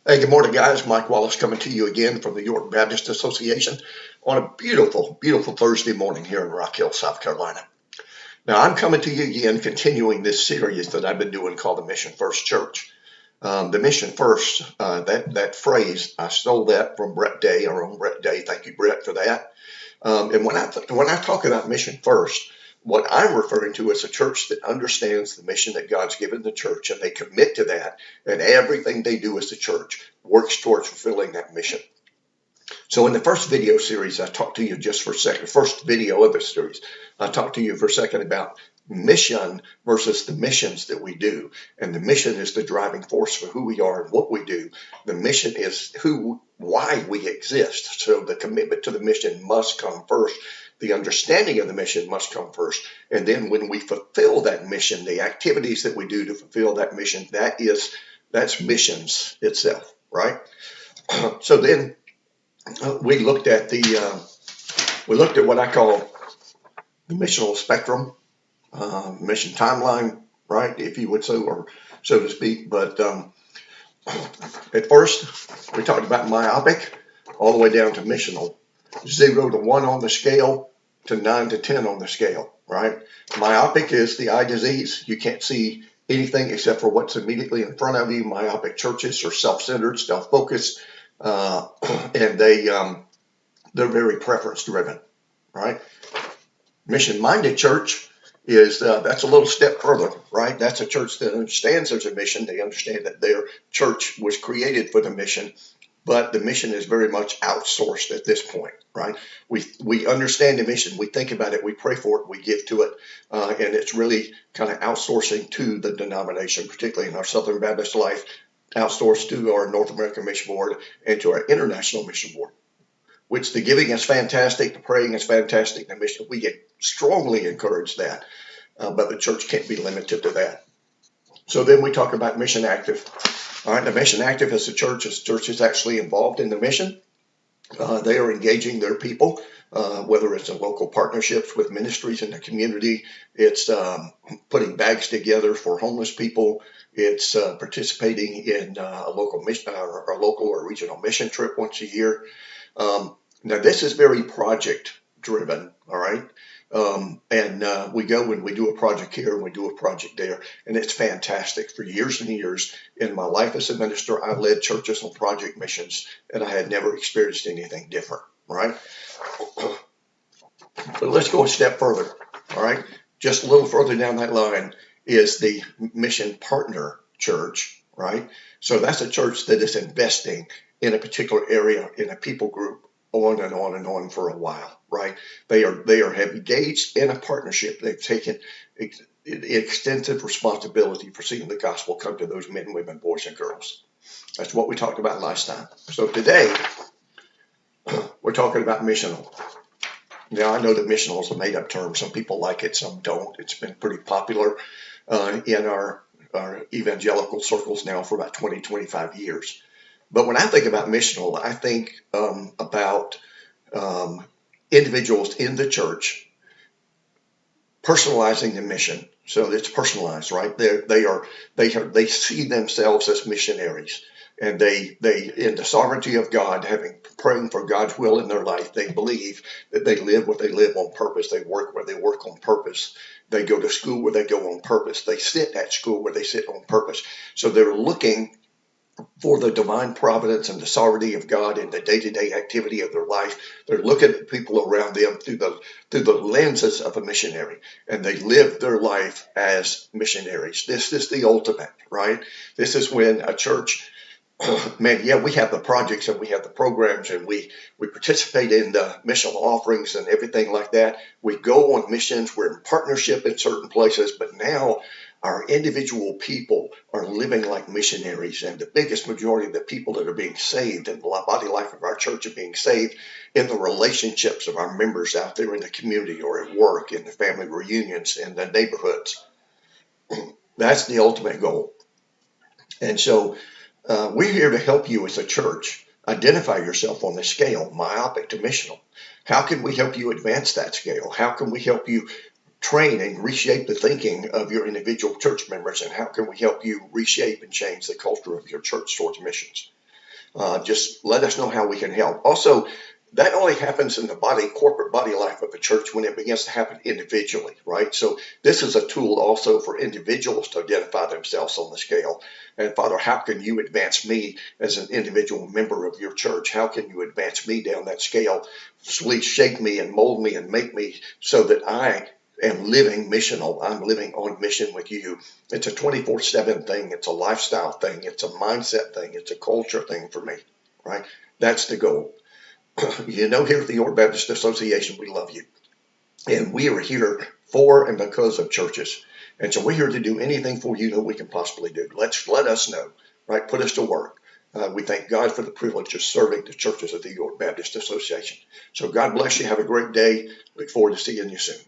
Hey, good morning, guys. Mike Wallace coming to you again from the York Baptist Association on a beautiful, beautiful Thursday morning here in Rock Hill, South Carolina. Now, I'm coming to you again, continuing this series that I've been doing called the Mission First Church. The Mission First, that phrase, I stole that from Brett Day, our own Brett Day. Thank you, Brett, for that. And when I talk about Mission First, what I'm referring to is a church that understands the mission that God's given the church, and they commit to that, and everything they do as a church works towards fulfilling that mission. So in the first video series, I talked to you just for a second, first video of the series, I talked to you for a second about mission versus the missions that we do. And the mission is the driving force for who we are and what we do. The mission is why we exist. So the commitment to the mission must come first. The understanding of the mission must come first. And then when we fulfill that mission, the activities that we do to fulfill that mission, that's missions itself, right? So then we looked at what I call the missional spectrum, mission timeline, right, if you would or so to speak. But at first, we talked about myopic all the way down to missional, 0 to 1 on the scale to 9 to 10 on the scale, right? Myopic is the eye disease. You can't see anything except for what's immediately in front of you. Myopic churches are self-centered, self-focused, and they're very preference driven, right? Mission-minded church is that's a little step further, right? That's a church that understands there's a mission. They understand that their church was created for the mission, but the mission is very much outsourced at this point, right? We understand the mission, we think about it, we pray for it, we give to it, and it's really kind of outsourcing to the denomination, particularly in our Southern Baptist life, outsourced to our North American Mission Board and to our International Mission Board. Which the giving is fantastic, the praying is fantastic, the mission, we get strongly encourage that, but the church can't be limited to that. So then we talk about mission active. All right, the mission active is the church is actually involved in the mission. They are engaging their people, whether it's in local partnerships with ministries in the community, it's putting bags together for homeless people, it's participating in a local mission, or a local or regional mission trip once a year. Now, this is very project driven, all right? And we go and we do a project here and we do a project there, and it's fantastic. For years and years in my life as a minister, I led churches on project missions, and I had never experienced anything different, right? But let's go a step further, all right? Just a little further down that line is the mission partner church, right? So that's a church that is investing in a particular area, in a people group, on and on and on for a while, right? They have engaged in a partnership. They've taken extensive responsibility for seeing the gospel come to those men, women, boys, and girls. That's what we talked about last time. So today, we're talking about missional. Now, I know that missional is a made-up term. Some people like it, some don't. It's been pretty popular in our evangelical circles now for about 20, 25 years. But when I think about missional, I think about individuals in the church personalizing the mission. So it's personalized, right? They see themselves as missionaries, and they in the sovereignty of God, praying for God's will in their life, they believe that they live what they live on purpose. They work where they work on purpose. They go to school where they go on purpose. They sit at school where they sit on purpose. So they're looking for the divine providence and the sovereignty of God in the day-to-day activity of their life. They're looking at people around them through the lenses of a missionary, and they live their life as missionaries. This is the ultimate, right? This is when a church, man, yeah, we have the projects and we have the programs and we participate in the missional offerings and everything like that. We go on missions. We're in partnership in certain places, but now our individual people are living like missionaries, and the biggest majority of the people that are being saved in the body life of our church are being saved in the relationships of our members out there in the community or at work, in the family reunions, in the neighborhoods. That's the ultimate goal. And so we're here to help you as a church identify yourself on the scale, myopic to missional. How can we help you advance that scale? How can we help you train and reshape the thinking of your individual church members, and how can we help you reshape and change the culture of your church towards missions? Just let us know how we can help. Also, that only happens in the corporate body life of the church when it begins to happen individually, right? So this is a tool also for individuals to identify themselves on the scale. And Father, how can you advance me as an individual member of your church? How can you advance me down that scale? Please shape me and mold me and make me so that I am living missional. I'm living on mission with you. It's a 24/7 thing. It's a lifestyle thing. It's a mindset thing. It's a culture thing for me, right? That's the goal. You know, here at the York Baptist Association, we love you. And we are here for and because of churches. And so we're here to do anything for you that we can possibly do. Let us know, right? Put us to work. We thank God for the privilege of serving the churches of the York Baptist Association. So God bless you. Have a great day. Look forward to seeing you soon.